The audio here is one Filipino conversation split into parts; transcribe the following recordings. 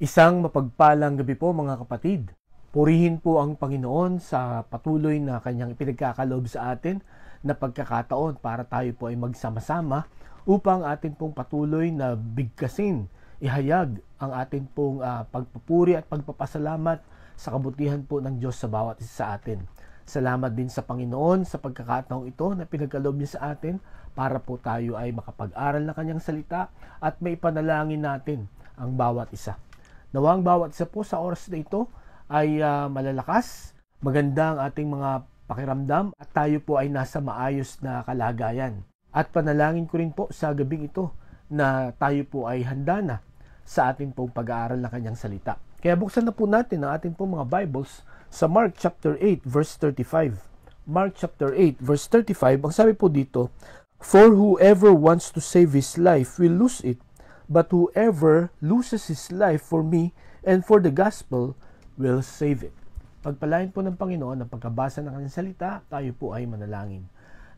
Isang mapagpalang gabi po mga kapatid. Purihin po ang Panginoon sa patuloy na kanyang ipinagkakaloob sa atin na pagkakataon para tayo po ay magsama-sama upang atin pong patuloy na bigkasin, ihayag ang atin pong pagpupuri at pagpapasalamat sa kabutihan po ng Diyos sa bawat isa sa atin. Salamat din sa Panginoon sa pagkakataong ito na pinagkaloob niya sa atin para po tayo ay makapag-aral ng kanyang salita at may panalangin natin ang bawat isa. Nawang bawat isa po sa oras na ito ay malalakas, maganda ang ating mga pakiramdam at tayo po ay nasa maayos na kalagayan. At panalangin ko rin po sa gabing ito na tayo po ay handa na sa ating pong pag-aaral ng kanyang salita. Kaya buksan na po natin ang ating pong mga Bibles sa Mark chapter 8 verse 35. Mark chapter 8 verse 35, ang sabi po dito, "For whoever wants to save his life will lose it. But whoever loses his life for me and for the gospel will save it." Pagpalain po ng Panginoon ang pagkabasa ng kanyang salita, tayo po ay manalangin.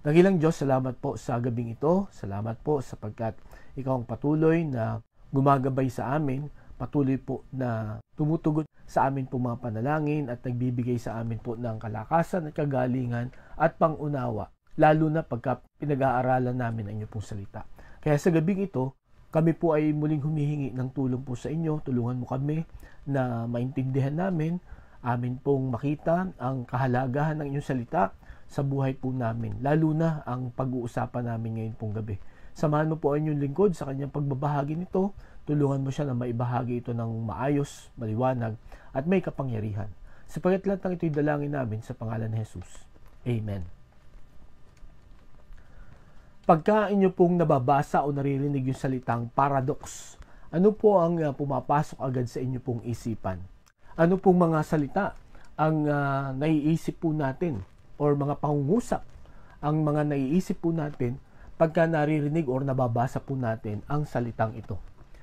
Dakilang Diyos, salamat po sa gabing ito. Salamat po sapagkat ikaw ang patuloy na gumagabay sa amin, patuloy po na tumutugon sa amin po mga panalangin at nagbibigay sa amin po ng kalakasan at kagalingan at pangunawa, lalo na pagka pinag-aaralan namin ang inyong pong salita. Kaya sa gabing ito, kami po ay muling humihingi ng tulong po sa inyo. Tulungan mo kami na maintindihan namin, amin pong makita ang kahalagahan ng inyong salita sa buhay po namin, lalo na ang pag-uusapan namin ngayon pong gabi. Samahan mo po ang inyong lingkod sa kanyang pagbabahagi nito. Tulungan mo siya na maibahagi ito ng maayos, maliwanag, at may kapangyarihan. Sapagkat lahat ng ito'y dalangin namin sa pangalan ni Jesus. Amen. Pagka inyo pong nababasa o naririnig yung salitang paradox, ano po ang pumapasok agad sa inyo pong isipan? Ano pong mga salita ang naiisip po natin or mga pangungusap ang mga naiisip po natin pagka naririnig or nababasa po natin ang salitang ito?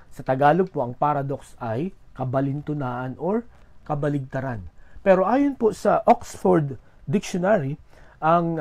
Sa Tagalog po, ang paradox ay kabalintunaan or kabaligtaran. Pero ayon po sa Oxford Dictionary, ang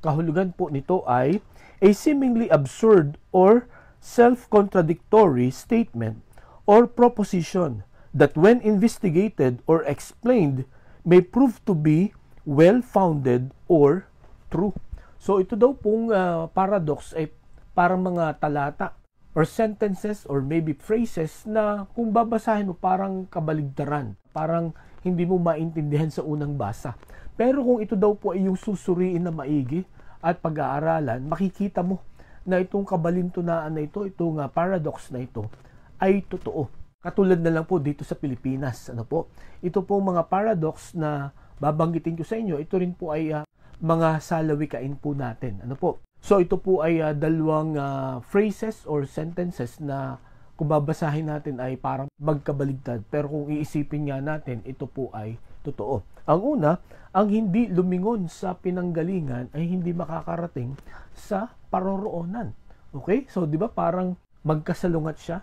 kahulugan po nito ay a seemingly absurd or self-contradictory statement or proposition that when investigated or explained may prove to be well-founded or true. So ito daw pong paradox ay parang mga talata or sentences or maybe phrases na kung babasahin mo parang kabaligtaran, parang hindi mo maintindihan sa unang basa. Pero kung ito daw po ay yung susuriin na maigi at pag-aaralan, makikita mo na itong kabalintunaan na ito, itong paradox na ito, ay totoo. Katulad na lang po dito sa Pilipinas. Ano po? Ito po mga paradox na babanggitin ko sa inyo, ito rin po ay mga salawikain po natin. Ano po? So ito po ay dalawang phrases or sentences na kung babasahin natin ay parang magkabaligtad. Pero kung iisipin nga natin, ito po ay totoo. Ang una, ang hindi lumingon sa pinanggalingan ay hindi makakarating sa paroroonan. Okay? So, di ba parang magkasalungat siya?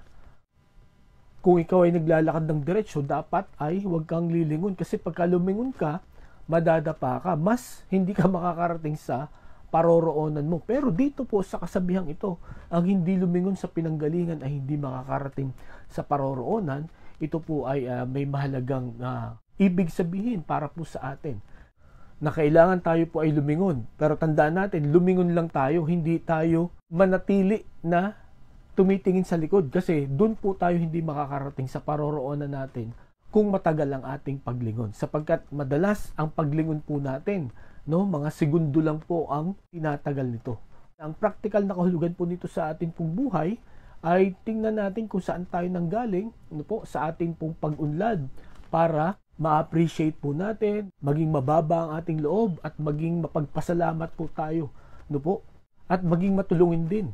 Kung ikaw ay naglalakad ng diretsyo, dapat ay huwag kang lilingon. Kasi pagka lumingon ka, madadapa ka. Mas hindi ka makakarating sa paroroonan mo. Pero dito po sa kasabihang ito, ang hindi lumingon sa pinanggalingan ay hindi makakarating sa paroroonan. Ito po ay may mahalagang ibig sabihin para po sa atin na kailangan tayo po ay lumingon. Pero tandaan natin, lumingon lang tayo, hindi tayo manatili na tumitingin sa likod kasi doon po tayo hindi makakarating sa paroroonan natin kung matagal ang ating paglingon. Sapagkat madalas ang paglingon po natin, mga segundo lang po ang tinatagal nito. Ang practical na kahulugan po nito sa ating pong buhay ay tingnan natin kung saan tayo nanggaling sa ating pong pag-unlad para ma-appreciate po natin, maging mababa ang ating loob at maging mapagpasalamat po tayo, at maging matulungin din,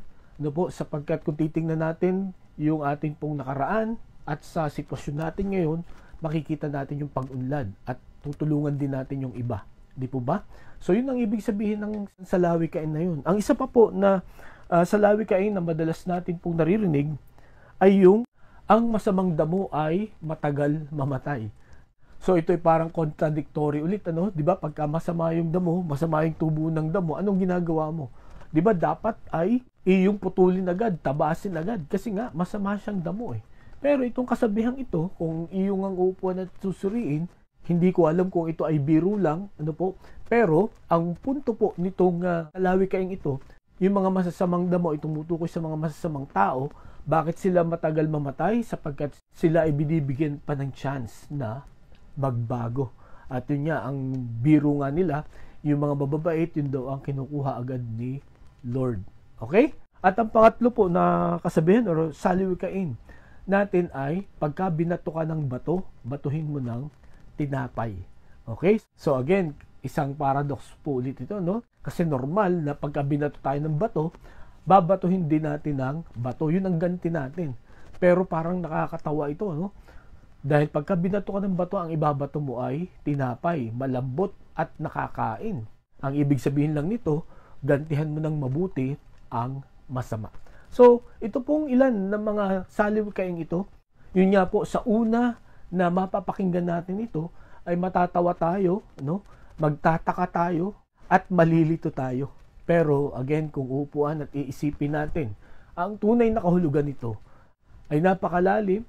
sapagkat kung titingnan natin yung ating pong nakaraan at sa sitwasyon natin ngayon, makikita natin yung pag-unlad at tutulungan din natin yung iba, di po ba? So yun ang ibig sabihin ng salawikain na yun. Ang isa pa po na salawikain na madalas natin pong naririnig ay yung ang masamang damo ay matagal mamatay. So ito ay parang contradictory ulit, di ba? Pagka masama yung damo, masama yung tubo ng damo, anong ginagawa mo? Di ba dapat ay iyong putulin agad, tabasin agad kasi nga masama siyang damo eh. Pero itong kasabihang ito, kung iyong ang uupuan at susuriin, hindi ko alam kung ito ay biro lang, ano po. Pero ang punto po nitong kalawikaing ito, yung mga masasamang damo ay tumutukoy sa mga masasamang tao. Bakit sila matagal mamatay? Sapagkat sila ay binibigyan pa ng chance na magbago. At yun nga, ang biro nga nila, yung mga mababait, yun daw ang kinukuha agad ni Lord. Okay? At ang pangatlo po na kasabihan o salawikain natin ay pagka binato ka ng bato, batuhin mo ng tinapay. Okay? So again, isang paradox po ulit ito, no? Kasi normal na pagka binato tayo ng bato, babatuhin din natin ng bato. Yun ang ganti natin. Pero parang nakakatawa ito, no? Dahil pagka binato ka ng bato, ang ibabato mo ay tinapay, malambot at nakakain. Ang ibig sabihin lang nito, gantihan mo ng mabuti ang masama. So, ito pong ilan ng mga salawikaing ito. Yun nga po, sa una na mapapakinggan natin ito, ay matatawa tayo, no? Magtataka tayo, at malilito tayo. Pero, again, kung upuan at iisipin natin, ang tunay na kahulugan nito ay napakalalim,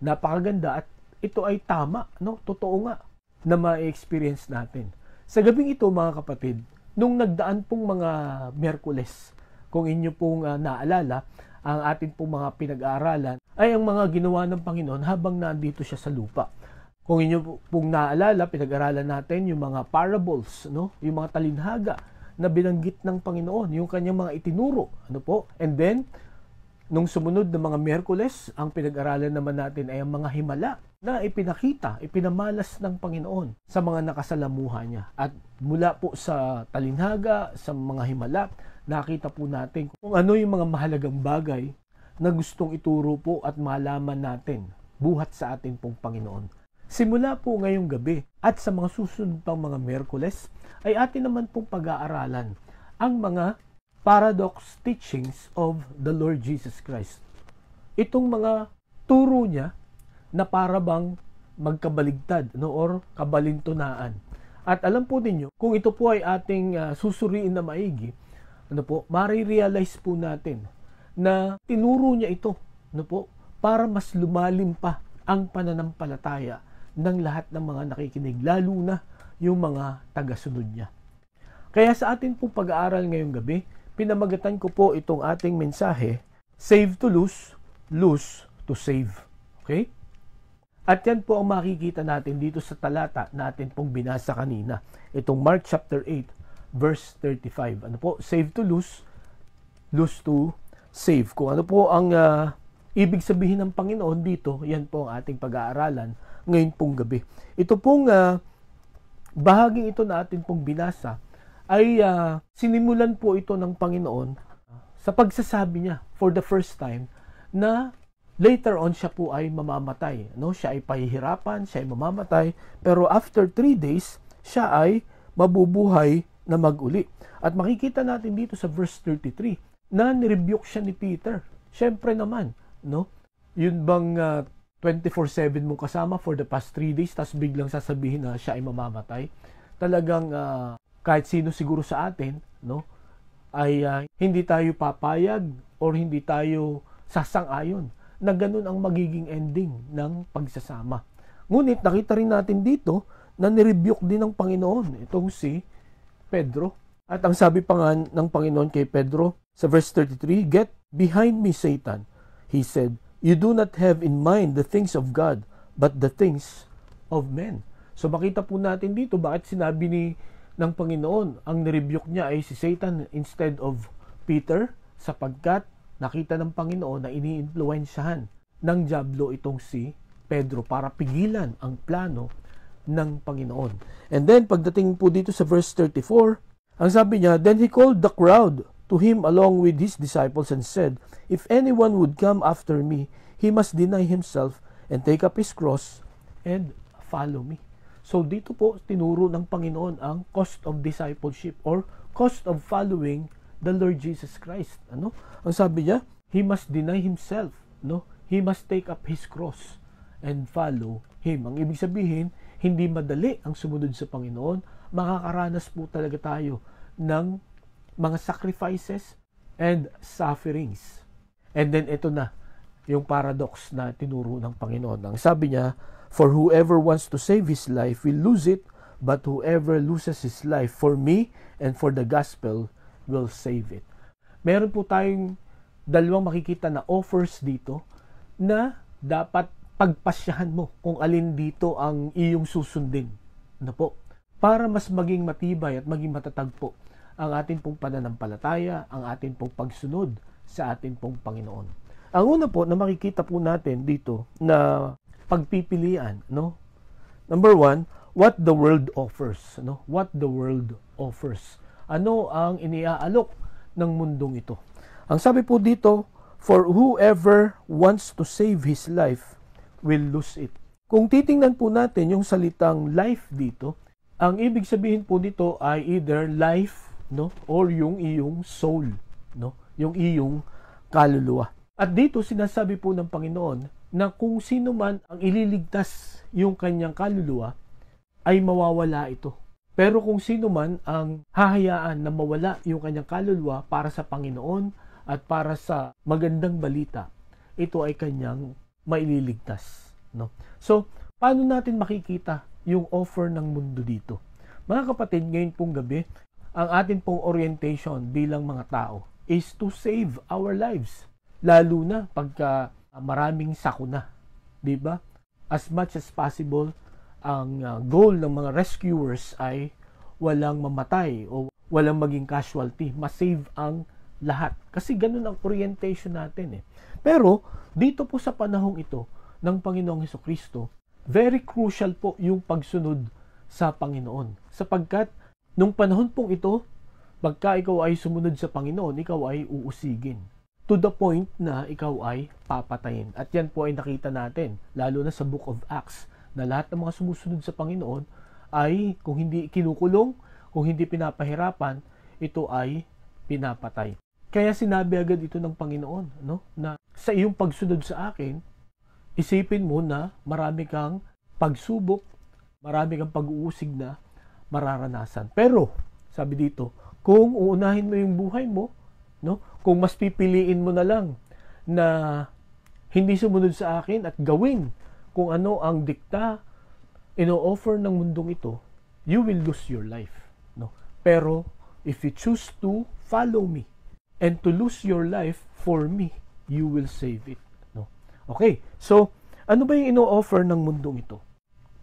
napakaganda, at ito ay tama, no? Totoo nga na ma-experience natin. Sa gabing ito, mga kapatid, nung nagdaan pong mga Miyerkules, kung inyo pong naalala, ang atin pong mga pinag-aaralan ay ang mga ginawa ng Panginoon habang nandito siya sa lupa. Kung inyo pong naalala, pinag-aralan natin yung mga parables, no? Yung mga talinhaga na binanggit ng Panginoon, yung kanyang mga itinuro, ano po? And then, nung sumunod na mga Miyerkules, ang pinag-aralan naman natin ay ang mga himala na ipinakita, ipinamalas ng Panginoon sa mga nakasalamuha niya. At mula po sa talinhaga, sa mga himala, nakita po natin kung ano yung mga mahalagang bagay na gustong ituro po at malaman natin buhat sa atin pong Panginoon. Simula po ngayong gabi at sa mga susunod pang mga Miyerkules, ay atin naman pong pag-aaralan ang mga paradox teachings of the Lord Jesus Christ. Itong mga turo niya na para bang magkabaligtad, no, or kabalintunaan. At alam po ninyo, kung ito po ay ating susuriin na maigi, ano po, marirealize po natin na tinuro niya ito, ano po, para mas lumalim pa ang pananampalataya ng lahat ng mga nakikinig, lalo na yung mga tagasunod niya. Kaya sa atin pong pag-aaral ngayong gabi, pinamagatan ko po itong ating mensahe, Save to Lose, Lose to Save. Okay? At yan po ang makikita natin dito sa talata natin pong binasa kanina. Itong Mark chapter 8, verse 35. Ano po? Save to lose, lose to save. Kung ano po ang ibig sabihin ng Panginoon dito, yan po ang ating pag-aaralan ngayon pong gabi. Ito pong bahaging ito na atin pong binasa ay sinimulan po ito ng Panginoon sa pagsasabi niya for the first time na later on siya po ay mamamatay. No? Siya ay pahihirapan, siya ay mamamatay, pero after 3 days, siya ay mabubuhay na mag-uli. At makikita natin dito sa verse 33 na nirebuke siya ni Peter. Siyempre naman, no? Yun bang 24/7 mong kasama for the past 3 days, tas biglang sasabihin na siya ay mamamatay? Talagang kahit sino siguro sa atin, no, ay hindi tayo papayag or hindi tayo sasang-ayon na ganun ang magiging ending ng pagsasama. Ngunit nakita rin natin dito na nirebuke din ng Panginoon itong si Pedro. At ang sabi pa nga ng Panginoon kay Pedro sa verse 33, "Get behind me, Satan," he said, "You do not have in mind the things of God, but the things of men." So makita po natin dito bakit sinabi ng Panginoon ang nirebuke niya ay si Satan instead of Peter, sapagkat nakita ng Panginoon na iniimpluwensyahan ng dyablo itong si Pedro para pigilan ang plano ng Panginoon. And then, pagdating po dito sa verse 34, ang sabi niya, "Then he called the crowd to him along with his disciples and said, 'If anyone would come after me, he must deny himself and take up his cross and follow me." So dito po, tinuro ng Panginoon ang cost of discipleship or cost of following the Lord Jesus Christ. Ano? Ang sabi niya, he must deny himself, no? He must take up his cross and follow him. Ang ibig sabihin, hindi madali ang sumunod sa Panginoon. Makakaranas po talaga tayo ng mga sacrifices and sufferings. And then ito na, yung paradox na tinuro ng Panginoon. Ang sabi niya, "For whoever wants to save his life will lose it, but whoever loses his life for me and for the gospel will save it." Meron po tayong dalawang makikita na offers dito na dapat pagpasyahan mo kung alin dito ang iyong susundin. Ano po? Para mas maging matibay at maging matatag po ang ating pong pananampalataya, ang ating pong pagsunod sa ating pong Panginoon. Ang una po na makikita po natin dito na pagpipilian, no? Number 1, what the world offers, no? What the world offers. Ano ang iniaalok ng mundong ito? Ang sabi po dito, "For whoever wants to save his life will lose it." Kung titingnan po natin yung salitang life dito, ang ibig sabihin po dito ay either life, no, or yung iyong soul, no, yung iyong kaluluwa. At dito sinasabi po ng Panginoon na kung sino man ang ililigtas yung kanyang kaluluwa ay mawawala ito. Pero kung sino man ang hahayaan na mawala yung kanyang kaluluwa para sa Panginoon at para sa magandang balita, ito ay kanyang maililigtas, no? So, paano natin makikita yung offer ng mundo dito? Mga kapatid, ngayon pong gabi, ang atin pong orientation bilang mga tao is to save our lives. Lalo na pagka maraming sakuna, di ba? As much as possible, ang goal ng mga rescuers ay walang mamatay o walang maging casualty, ma-save ang lahat. Kasi ganun ang orientation natin eh. Pero dito po sa panahong ito ng Panginoong Hesukristo, very crucial po yung pagsunod sa Panginoon. Sapagkat nung panahon pong ito, pagka ikaw ay sumunod sa Panginoon, ikaw ay uusigin. To the point na ikaw ay papatayin. At yan po ay nakita natin, lalo na sa Book of Acts, na lahat ng mga sumusunod sa Panginoon ay kung hindi kinukulong, kung hindi pinapahirapan, ito ay pinapatay. Kaya sinabi agad ito ng Panginoon, no, na sa iyong pagsunod sa akin, isipin mo na marami kang pagsubok, marami kang pag-uusig na mararanasan. Pero, sabi dito, kung uunahin mo yung buhay mo, no, kung mas pipiliin mo na lang na hindi sumunod sa akin at gawin kung ano ang dikta ino-offer ng mundong ito, you will lose your life, no? Pero if you choose to follow me and to lose your life for me, you will save it, no? Okay, so ano ba yung ino-offer ng mundong ito?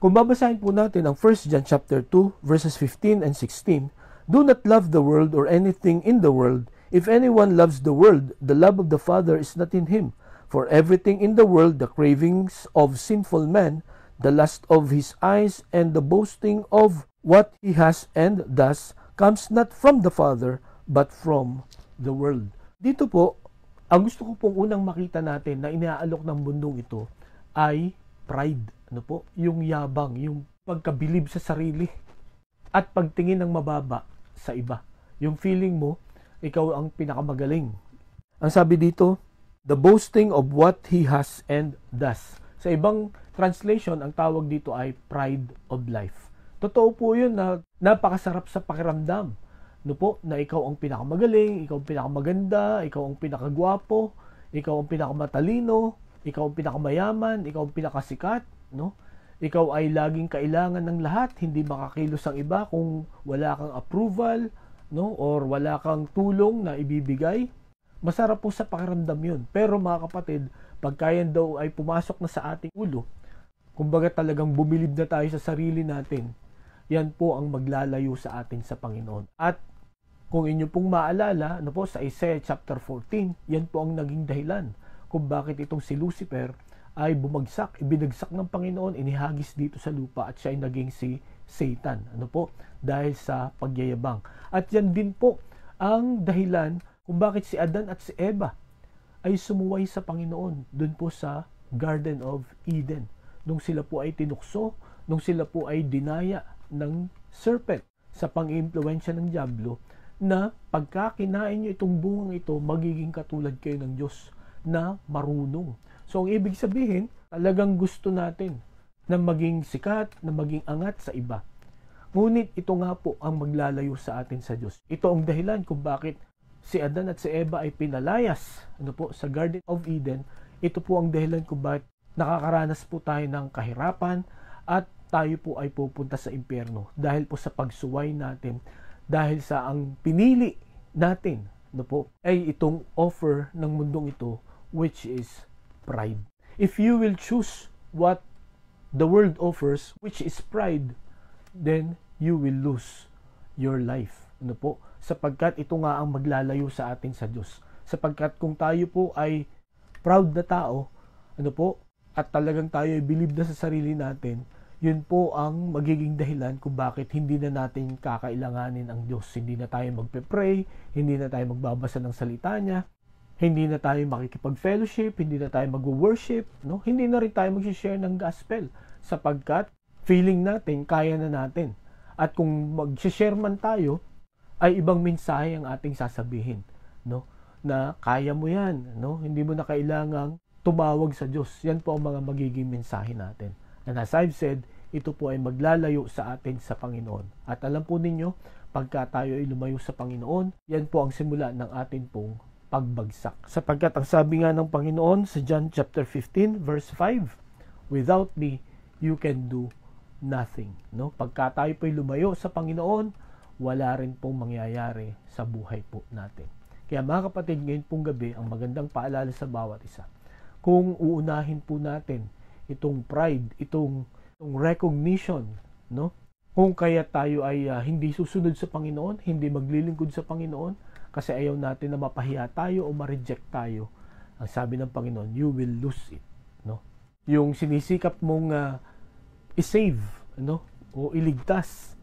Kung babasahin po natin ang 1 John chapter 2 verses 15 and 16, "Do not love the world or anything in the world. If anyone loves the world, the love of the Father is not in him. For everything in the world, the cravings of sinful man, the lust of his eyes, and the boasting of what he has and does, comes not from the Father, but from the world." Dito po, ang gusto ko pong unang makita natin na inaalok ng mundong ito ay pride. Ano po? Yung yabang, yung pagkabilib sa sarili at pagtingin ng mababa sa iba. Yung feeling mo, ikaw ang pinakamagaling. Ang sabi dito, the boasting of what he has and does. Sa ibang translation, ang tawag dito ay pride of life. Totoo po yun na napakasarap sa pakiramdam. No po, na ikaw ang pinakamagaling, ikaw ang pinakamaganda, ikaw ang pinakagwapo, ikaw ang pinakamatalino, ikaw ang pinakamayaman, ikaw ang pinakasikat, no? Ikaw ay laging kailangan ng lahat, hindi makakilos ang iba kung wala kang approval, no, or wala kang tulong na ibibigay. Masarap po sa pakiramdam yun. Pero mga kapatid, pagka yan daw ay pumasok na sa ating ulo, kumbaga talagang bumilib na tayo sa sarili natin, yan po ang maglalayo sa atin sa Panginoon. At kung inyo pong maalala, ano po, sa Isaiah chapter 14, yan po ang naging dahilan kung bakit itong si Lucifer ay bumagsak, ibinagsak ng Panginoon, inihagis dito sa lupa at siya ay naging si Satan. Ano po? Dahil sa pagyayabang. At yan din po ang dahilan kung bakit si Adan at si Eva ay sumuway sa Panginoon doon po sa Garden of Eden. Nung sila po ay tinukso, nung sila po ay dinaya ng serpent sa pang-impluensya ng diablo, na pagka kinain nyo itong bungang ito, magiging katulad kayo ng Diyos na marunong. So, ang ibig sabihin, talagang gusto natin na maging sikat, na maging angat sa iba. Ngunit ito nga po ang maglalayo sa atin sa Diyos. Ito ang dahilan kung bakit si Adan at si Eva ay pinalayas, ano po, sa Garden of Eden, Ito po ang dahilan kung bakit nakakaranas po tayo ng kahirapan at tayo po ay pupunta sa impyerno dahil po sa pagsuway natin, dahil sa ang pinili natin po ay itong offer ng mundong ito, which is pride. If you will choose what the world offers, which is pride, then you will lose your life. Po? Sapagkat ito nga ang maglalayo sa atin sa Diyos. Sapagkat kung tayo po ay proud na tao, po, at talagang tayo ay believe na sa sarili natin, yun po ang magiging dahilan kung bakit hindi na natin kakailanganin ang Diyos. Hindi na tayo magpe-pray, hindi na tayo magbabasa ng salita niya, hindi na tayo makikipag-fellowship, hindi na tayo mag-worship, no? Hindi na rin tayo mag-share ng gospel sapagkat feeling natin, kaya na natin. At kung mag-share man tayo, ay ibang mensahe ang ating sasabihin, no? Na kaya mo yan, no? Hindi mo na kailangang tumawag sa Diyos. Yan po ang mga magiging mensahe natin. And as I've said, ito po ay maglalayo sa atin sa Panginoon. At alam po ninyo, pagka tayo ay lumayo sa Panginoon, yan po ang simula ng atin pong pagbagsak. Sapagkat ang sabi nga ng Panginoon sa John chapter 15 verse 5, without me, you can do nothing. No? Pagka tayo po'y lumayo sa Panginoon, wala rin pong mangyayari sa buhay po natin. Kaya mga kapatid, ngayon pong gabi, ang magandang paalala sa bawat isa. Kung uunahin po natin itong pride, itong recognition, no? Kung kaya tayo ay hindi susunod sa Panginoon, hindi maglilingkod sa Panginoon, kasi ayaw natin na mapahiya tayo o ma-reject tayo. Ang sabi ng Panginoon, you will lose it, no? Yung sinisikap mong i-save, no? O iligtas,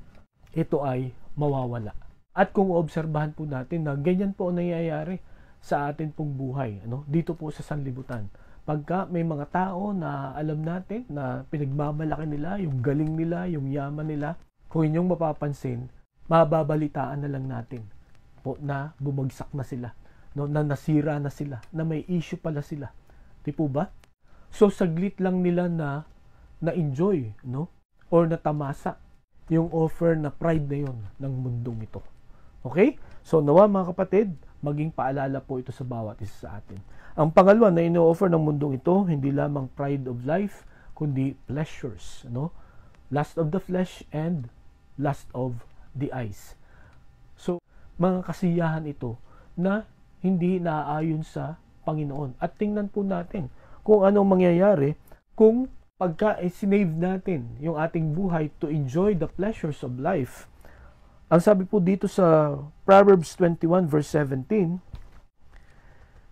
ito ay mawawala. At kung obserbahan po natin na ganyan po ang nangyayari sa atin pong buhay, ano? Dito po sa sanlibutan. Pagka may mga tao na alam natin na pinagmamalaki nila, yung galing nila, yung yaman nila, kung inyong mapapansin, mababalitaan na lang natin po na bumagsak na sila, no? Na nasira na sila, na may issue pala sila. Di po ba? So saglit lang nila na enjoy, no? Or natamasa yung offer na pride na yon ng mundong ito. Okay? So nawa mga kapatid, maging paalala po ito sa bawat isa sa atin. Ang pangalawa na ino-offer ng mundong ito, hindi lamang pride of life, kundi pleasures, no? Lust of the flesh and lust of the eyes. So, mga kasiyahan ito na hindi naaayon sa Panginoon. At tingnan po natin kung anong mangyayari kung pagka sinave natin yung ating buhay to enjoy the pleasures of life. Ang sabi po dito sa Proverbs 21 verse 17,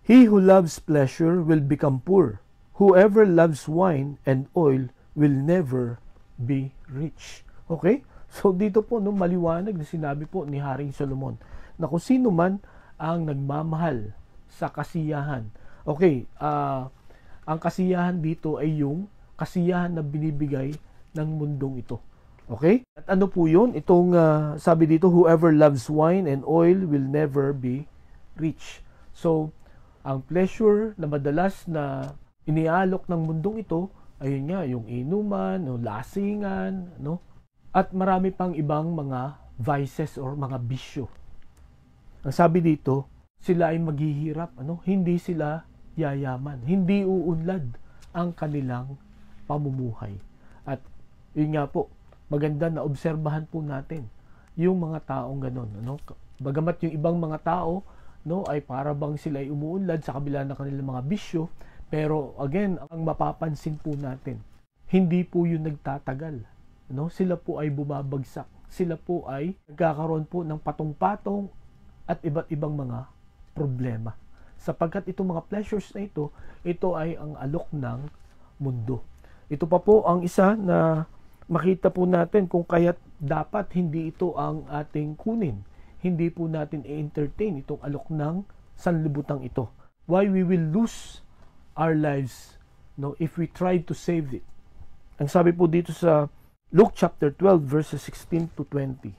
he who loves pleasure will become poor. Whoever loves wine and oil will never be rich. Okay? So dito po no, maliwanag na sinabi po ni Haring Solomon na kung sino man ang nagmamahal sa kasiyahan. Okay, ang kasiyahan dito ay yung kasiyahan na binibigay ng mundong ito. Okay? At ano po yun? Itong sabi dito, whoever loves wine and oil will never be rich. So, ang pleasure na madalas na inialok ng mundong ito, ayun nga, yung inuman, yung lasingan, no? At marami pang ibang mga vices or mga bisyo. Ang sabi dito, sila ay maghihirap, ano? Hindi sila yayaman. Hindi uunlad ang kanilang pamumuhay. At yun nga po, maganda na obserbahan po natin yung mga taong ganon, ano? Bagamat yung ibang mga tao, no, ay para bang sila ay umuunlad sa kabila ng kanilang mga bisyo, pero again, ang mapapansin po natin, hindi po yun nagtatagal, no? Sila po ay bumabagsak, sila po ay nagkakaroon po ng patong-patong at iba't ibang mga problema, sapagkat itong mga pleasures na ito ay ang alok ng mundo. Ito pa po ang isa na makita po natin kung kaya't dapat hindi ito ang ating kunin. Hindi po natin i-entertain itong alok ng sanlibutang ito. Why we will lose our lives, no, if we try to save it. Ang sabi po dito sa Luke chapter 12 verses 16 to 20.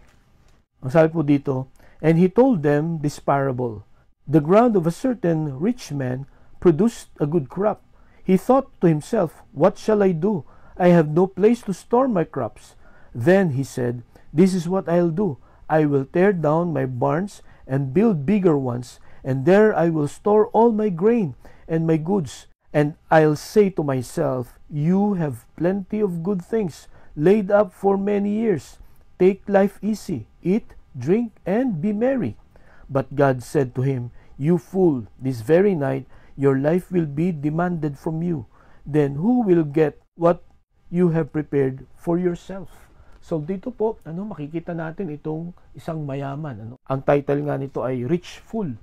Ang sabi po dito, and he told them this parable. The ground of a certain rich man produced a good crop. He thought to himself, what shall I do? I have no place to store my crops. Then he said, this is what I'll do. I will tear down my barns and build bigger ones, and there I will store all my grain and my goods. And I'll say to myself, you have plenty of good things laid up for many years. Take life easy, eat, drink, and be merry. But God said to him, you fool, this very night your life will be demanded from you. Then who will get what you have prepared for yourself? So dito po, makikita natin itong isang mayaman. Ang title nga nito ay Rich Fool,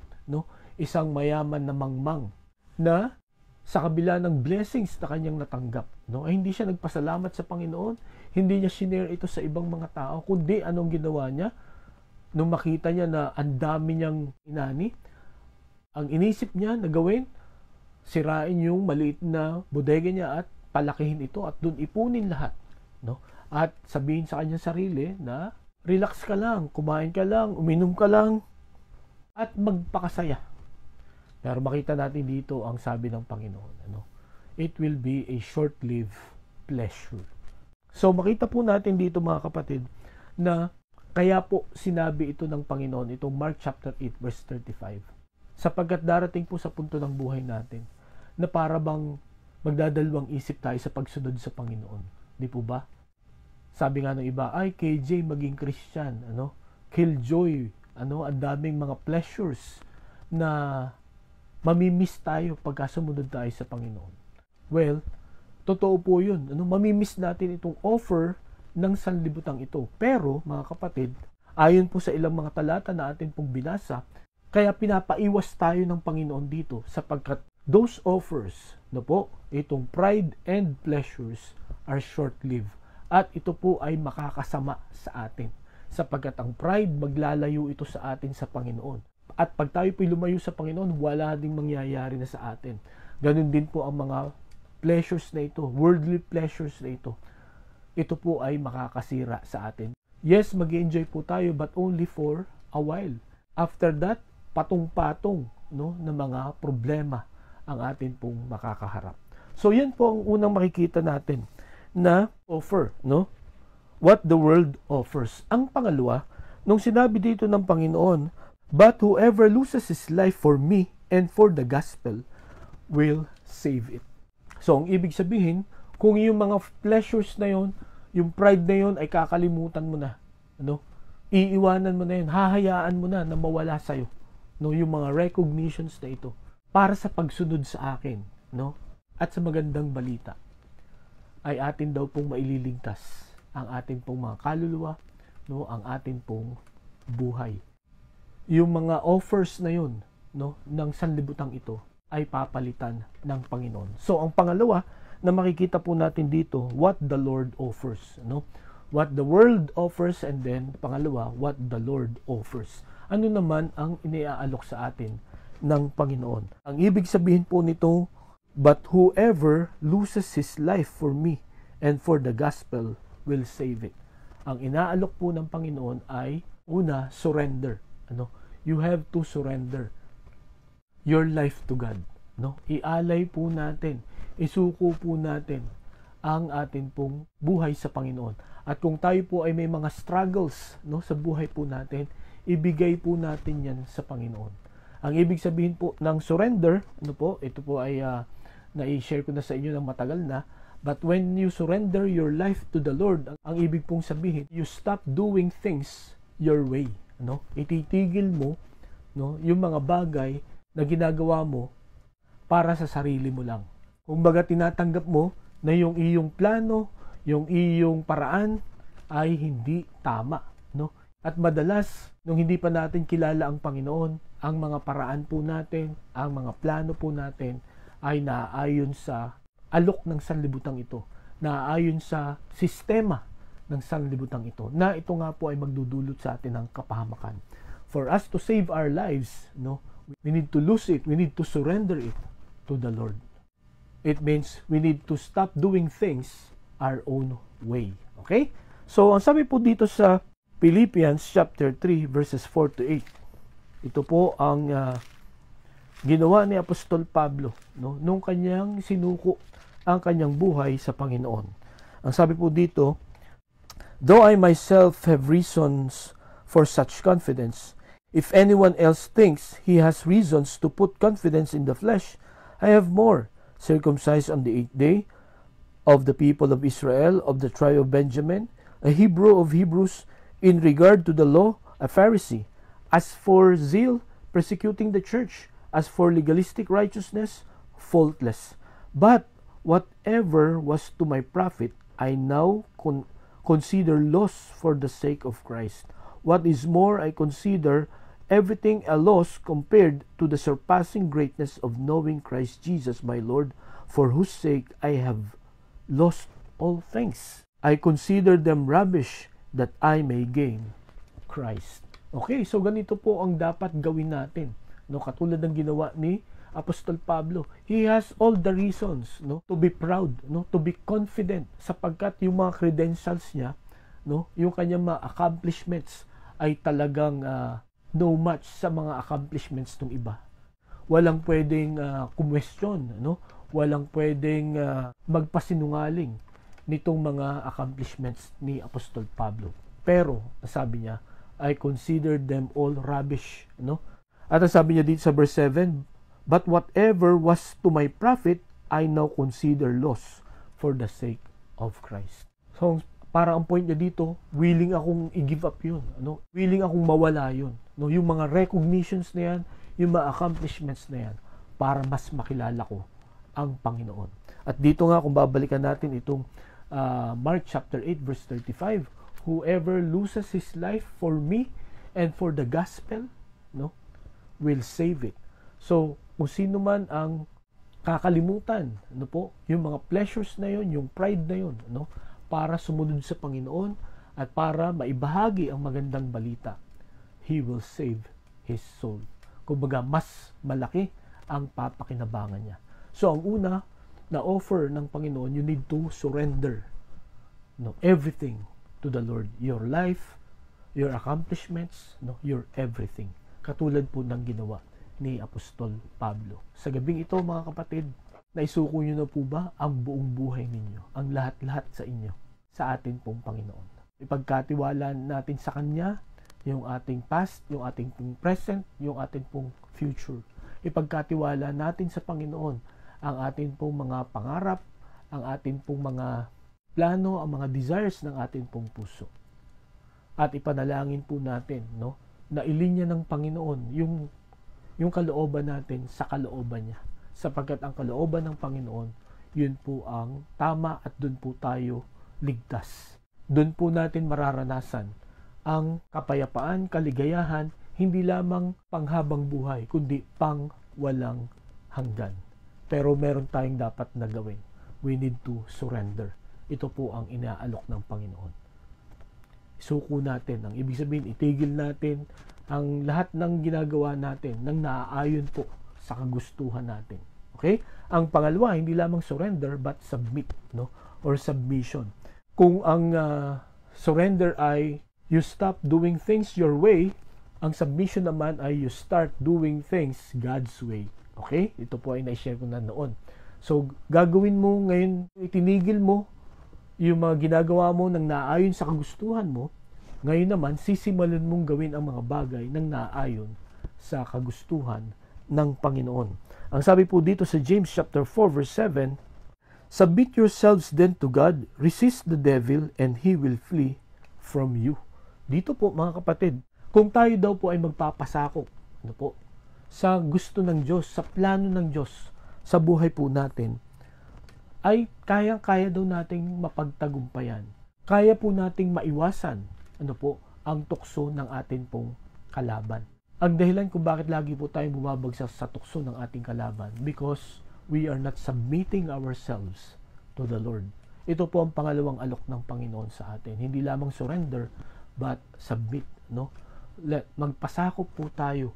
isang mayaman na mangmang na sa kabila ng blessings na kanyang natanggap, ay hindi siya nagpasalamat sa Panginoon, hindi niya shinare ito sa ibang mga tao, kundi anong ginawa niya? Nung makita niya na ang dami niyang inani, ang inisip niya na gawin, sirain yung maliit na bodega niya at palakihin ito at doon ipunin lahat. At sabihin sa kanyang sarili na relax ka lang, kumain ka lang, uminom ka lang, at magpakasaya. Pero makita natin dito ang sabi ng Panginoon. It will be a short-lived pleasure. So makita po natin dito mga kapatid na kaya po sinabi ito ng Panginoon, itong Mark chapter 8 verse 35. Sapagkat darating po sa punto ng buhay natin na para bang magdadalawang isip tayo sa pagsunod sa Panginoon. Di po ba? Sabi nga ng iba, ay KJ maging Christian, killjoy, ang daming mga pleasures na mamimiss tayo pagka sumunod tayo sa Panginoon. Well, totoo po yun. Mamimiss natin itong offer ng sanlibutang ito. Pero, mga kapatid, ayon po sa ilang mga talata na atin pong binasa, kaya pinapaiwas tayo ng Panginoon dito sapagkat those offers, itong pride and pleasures are short-lived. At ito po ay makakasama sa atin sapagkat ang pride maglalayo ito sa atin sa Panginoon. At pag tayo po'y lumayo sa Panginoon, wala ding mangyayari na sa atin. Ganun din po ang mga pleasures na ito, worldly pleasures na ito. Ito po ay makakasira sa atin. Yes, mag-enjoy po tayo but only for a while. After that, patong-patong na mga problema ang atin pong makakaharap. So yan po ang unang makikita natin na offer, what the world offers. Ang pangalawa, nung sinabi dito ng Panginoon, but whoever loses his life for me and for the gospel will save it. So, ang ibig sabihin, kung yung mga pleasures na yon, yung pride na yon ay kakalimutan mo na. Iiwanan mo na yun, hahayaan mo na mawala sa'yo. Yung mga recognitions na ito para sa pagsunod sa akin. At sa magandang balita, ay atin daw pong maililigtas ang ating pong mga kaluluwa, ang ating pong buhay. Yung mga offers na yun, ng sanlibutang ito, ay papalitan ng Panginoon. So, ang pangalawa na makikita po natin dito, what the Lord offers. What the world offers, and then, pangalawa, what the Lord offers. Ano naman ang iniaalok sa atin ng Panginoon? Ang ibig sabihin po nito, but whoever loses his life for me and for the gospel will save it. Ang inaalok po ng Panginoon ay, una, surrender. You have to surrender your life to God. Ialay po natin, isuko po natin ang atin pong buhay sa Panginoon. At kung tayo po ay may mga struggles sa buhay po natin, ibigay po natin yan sa Panginoon. Ang ibig sabihin po ng surrender, ito po ay na-share ko na sa inyo ng matagal na, but when you surrender your life to the Lord, ang ibig pong sabihin, you stop doing things your way. Ititigil mo yung mga bagay na ginagawa mo para sa sarili mo lang. Kumbaga tinatanggap mo na yung iyong plano, yung iyong paraan ay hindi tama. At madalas, nung hindi pa natin kilala ang Panginoon, ang mga paraan po natin, ang mga plano po natin ay naaayon sa alok ng sanlibutang ito, naaayon sa sistema ng sanlibutang ito, na ito nga po ay magdudulot sa atin ng kapahamakan. For us to save our lives, we need to lose it, we need to surrender it to the Lord. It means we need to stop doing things our own way. Okay? So, ang sabi po dito sa Philippians chapter 3 verses 4 to 8. Ito po ang ginawa ni Apostol Pablo nung kanyang sinuko ang kanyang buhay sa Panginoon. Ang sabi po dito, though I myself have reasons for such confidence, if anyone else thinks he has reasons to put confidence in the flesh, I have more, circumcised on the 8th day, of the people of Israel, of the tribe of Benjamin, a Hebrew of Hebrews, in regard to the law, a Pharisee. As for zeal, persecuting the church. As for legalistic righteousness, faultless. But whatever was to my profit, I now consider loss for the sake of Christ. What is more, I consider everything a loss compared to the surpassing greatness of knowing Christ Jesus my Lord, for whose sake I have lost all things. I consider them rubbish that I may gain Christ. Okay, so ganito po ang dapat gawin natin. No, katulad ng ginawa ni Apostol Pablo. He has all the reasons, no, to be proud, no, to be confident, sapagkat yung mga credentials niya, no, yung kanyang mga accomplishments ay talagang no match sa mga accomplishments ng iba. Walang pwedeng kumwestiyon, no? Walang pwedeng magpasinungaling nitong mga accomplishments ni Apostol Pablo. Pero, sabi niya, I consider them all rubbish, no? At sabi niya dito sa verse 7, but whatever was to my profit, I now consider loss for the sake of Christ. So, parang ang point niya dito, willing akong i-give up yun. Ano? Willing akong mawala yun. No? Yung mga recognitions na yan, yung mga accomplishments na yan, para mas makilala ko ang Panginoon. At dito nga, kung babalikan natin itong Mark chapter 8 verse 35, whoever loses his life for me and for the gospel, no, will save it. So, kung sino man ang kakalimutan, ano po, yung mga pleasures na yun, yung pride na yun, no, para sumunod sa Panginoon at para maibahagi ang magandang balita, he will save his soul. Kumbaga, mas malaki ang papakinabangan niya. So, ang una na offer ng Panginoon, you need to surrender, no, everything to the Lord. Your life, your accomplishments, no, your everything. Katulad po ng ginawa ni Apostol Pablo. Sa gabing ito, mga kapatid, naisuko nyo na po ba ang buong buhay ninyo? Ang lahat-lahat sa inyo, sa atin pong Panginoon. Ipagkatiwala natin sa Kanya yung ating past, yung ating pong present, yung ating pong future. Ipagkatiwala natin sa Panginoon ang ating pong mga pangarap, ang ating pong mga plano, ang mga desires ng ating pong puso. At ipanalangin po natin, no, na ilinya ng Panginoon yung kalooban natin sa kalooban niya. Sapagkat ang kalooban ng Panginoon, yun po ang tama at dun po tayo ligtas. Dun po natin mararanasan ang kapayapaan, kaligayahan, hindi lamang panghabang buhay, kundi pang walang hanggan. Pero meron tayong dapat na gawin. We need to surrender. Ito po ang inaalok ng Panginoon. Isuko natin. Ang ibig sabihin, itigil natin ang lahat ng ginagawa natin nang naaayon po sa kagustuhan natin. Okay? Ang pangalawa, hindi lamang surrender but submit, no? Or submission. Kung ang surrender ay you stop doing things your way, ang submission naman ay you start doing things God's way. Okay? Ito po ay na-share ko na noon. So, gagawin mo ngayon, itinigil mo yung mga ginagawa mo nang naayon sa kagustuhan mo. Ngayon naman, sisimulan mong gawin ang mga bagay nang naayon sa kagustuhan ng Panginoon. Ang sabi po dito sa James chapter 4 verse 7, submit yourselves then to God, resist the devil, and he will flee from you. Dito po mga kapatid, kung tayo daw po ay magpapasakop, ano po, sa gusto ng Diyos, sa plano ng Diyos, sa buhay po natin, ay kayang-kaya daw nating mapagtagumpayan. Kaya po nating maiwasan, ano po, ang tukso ng atin pong kalaban. Ang dahilan kung bakit lagi po tayong bumabagsak sa tukso ng ating kalaban, because we are not submitting ourselves to the Lord. Ito po ang pangalawang alok ng Panginoon sa atin. Hindi lamang surrender, but submit, no? Magpasakop po tayo,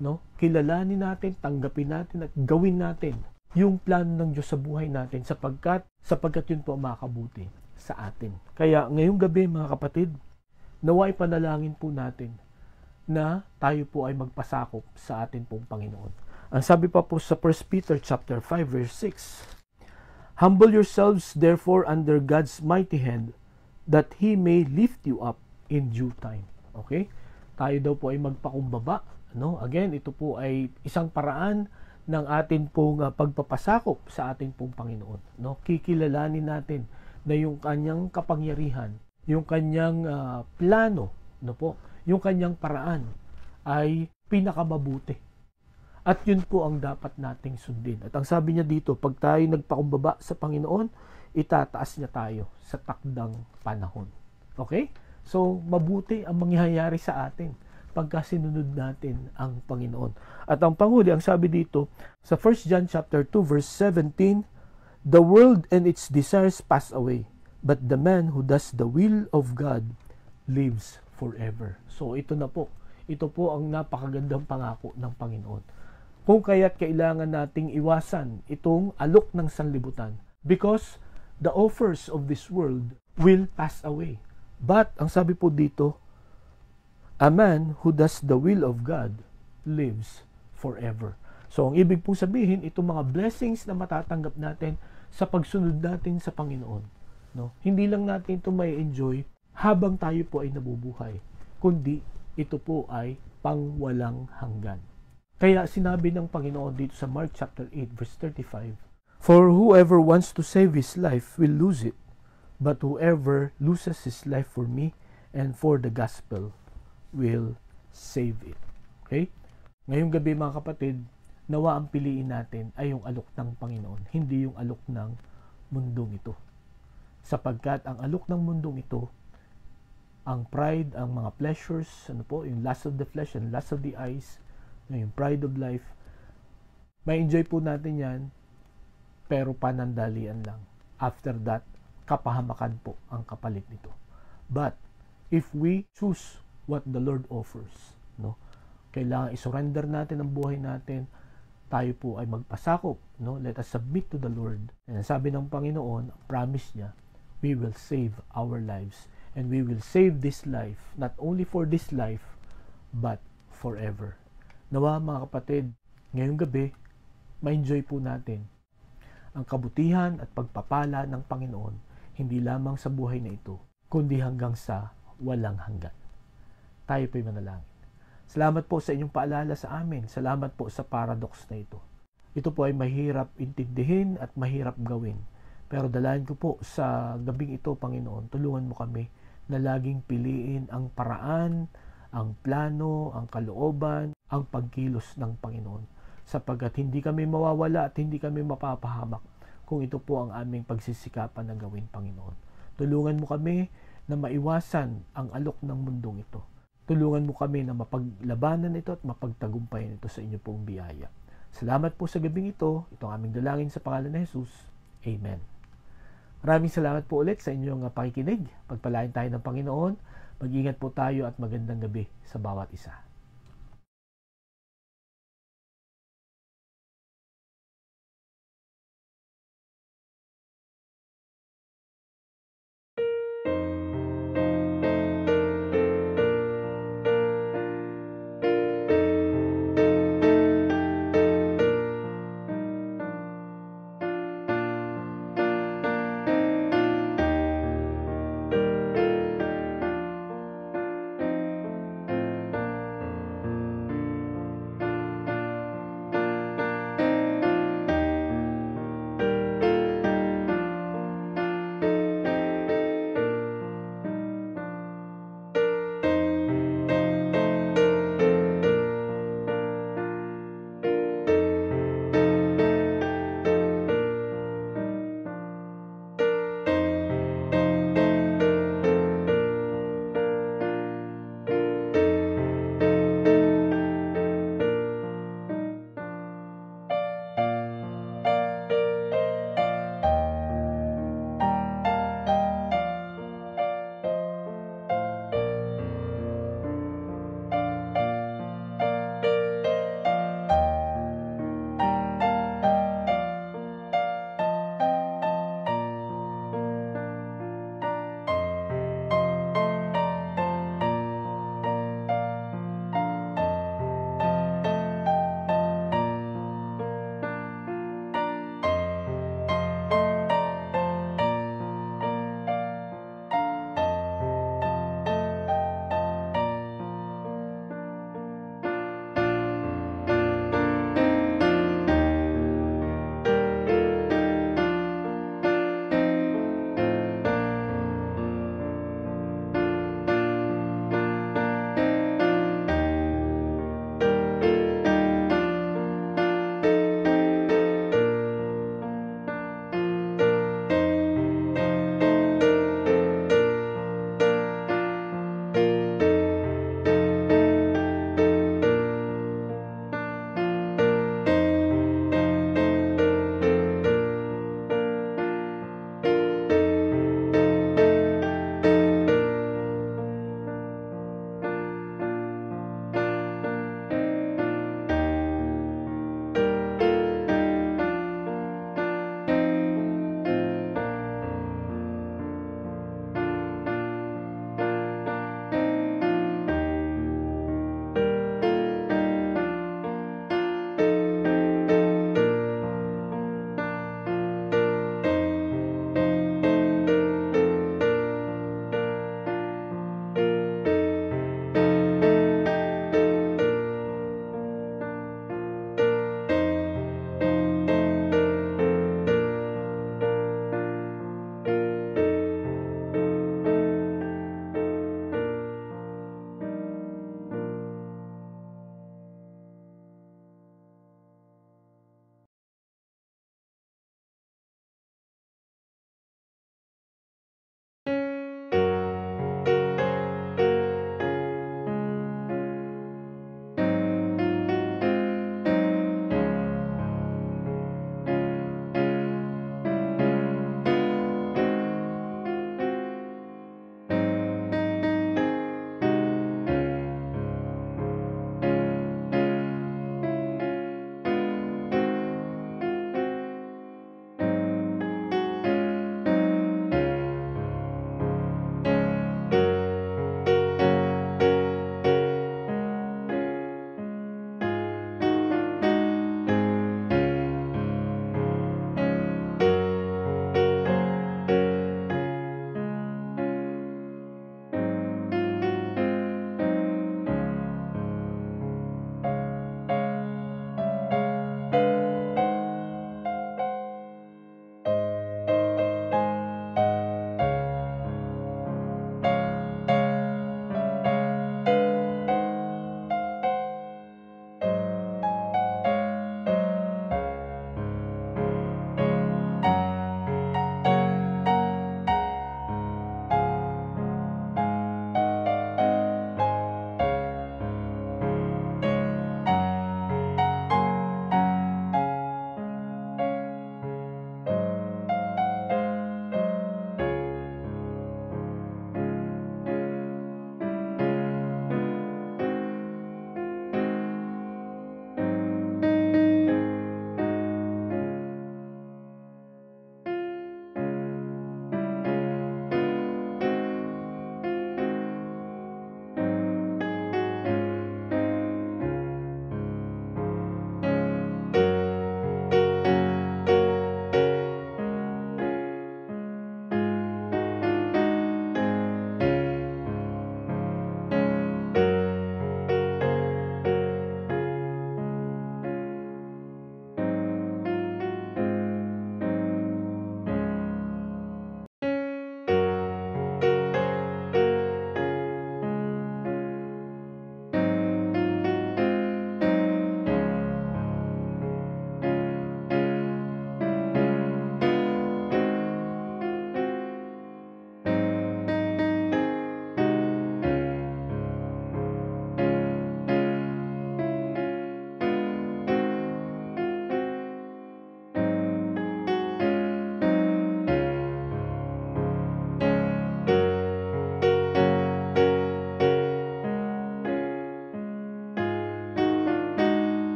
no? Kilalanin natin, tanggapin natin at gawin natin yung plano ng Diyos sa buhay natin sapagkat yun po makabuti sa atin. Kaya ngayong gabi mga kapatid, naway panalangin po natin na tayo po ay magpasakop sa atin pong Panginoon. Ang sabi pa po sa 1 Peter chapter 5 verse 6, humble yourselves therefore under God's mighty hand, that He may lift you up in due time. Okay? Tayo daw po ay magpakumbaba. No? Again, ito po ay isang paraan ng atin pong pagpapasakop sa ating pong Panginoon. No? Kikilalanin natin na yung kanyang kapangyarihan, yung kanyang plano, no po, yung kanyang paraan ay pinakamabuti. At yun po ang dapat nating sundin. At ang sabi niya dito, pag tayo nagpakumbaba sa Panginoon, itataas niya tayo sa takdang panahon. Okay? So, mabuti ang mangyayari sa atin pagka sinunod natin ang Panginoon. At ang panghuli, ang sabi dito, sa 1 John chapter 2 verse 17, "The world and its desires pass away, but the man who does the will of God lives forever." So, ito na po. Ito po ang napakagandang pangako ng Panginoon. Kung kaya't kailangan nating iwasan itong alok ng sanlibutan because the offers of this world will pass away. But, ang sabi po dito, a man who does the will of God lives forever. So, ang ibig pong sabihin, itong mga blessings na matatanggap natin sa pagsunod natin sa Panginoon. No? Hindi lang natin ito may enjoy habang tayo po ay nabubuhay, kundi ito po ay pangwalang hanggan. Kaya sinabi ng Panginoon dito sa Mark chapter 8 verse 35, "For whoever wants to save his life will lose it, but whoever loses his life for me and for the gospel will save it." Okay? Ngayong gabi mga kapatid, nawa ang piliin natin ay yung alok ng Panginoon, hindi yung alok ng mundong ito. Sapagkat ang alok ng mundong ito, ang pride, ang mga pleasures, yung lust of the flesh and lust of the eyes, yung pride of life, may enjoy po natin yan, pero panandalian lang. After that, kapahamakan po ang kapalit nito. But, if we choose what the Lord offers, no, kailangan isurrender natin ang buhay natin, tayo po ay magpasakop, no? Let us submit to the Lord. And sabi ng Panginoon, promise niya, we will save our lives. And we will save this life, not only for this life, but forever. Nawa mga kapatid, ngayong gabi, ma-enjoy po natin ang kabutihan at pagpapala ng Panginoon, hindi lamang sa buhay na ito, kundi hanggang sa walang hanggan. Tayo po'y manalangin. Salamat po sa inyong paalala sa amin. Salamat po sa paradox na ito. Ito po ay mahirap intindihin at mahirap gawin. Pero dalayan ko po sa gabing ito, Panginoon, tulungan mo kami na laging piliin ang paraan, ang plano, ang kalooban, ang pagkilos ng Panginoon. Sapagkat hindi kami mawawala at hindi kami mapapahamak kung ito po ang aming pagsisikapan na gawin, Panginoon. Tulungan mo kami na maiwasan ang alok ng mundong ito. Tulungan mo kami na mapaglabanan ito at mapagtagumpayan ito sa inyo pong biyaya. Salamat po sa gabing ito. Ito ang aming dalangin sa pangalan ni Jesus. Amen. Maraming salamat po ulit sa inyong pakikinig. Pagpalain tayo ng Panginoon. Mag-ingat po tayo at magandang gabi sa bawat isa.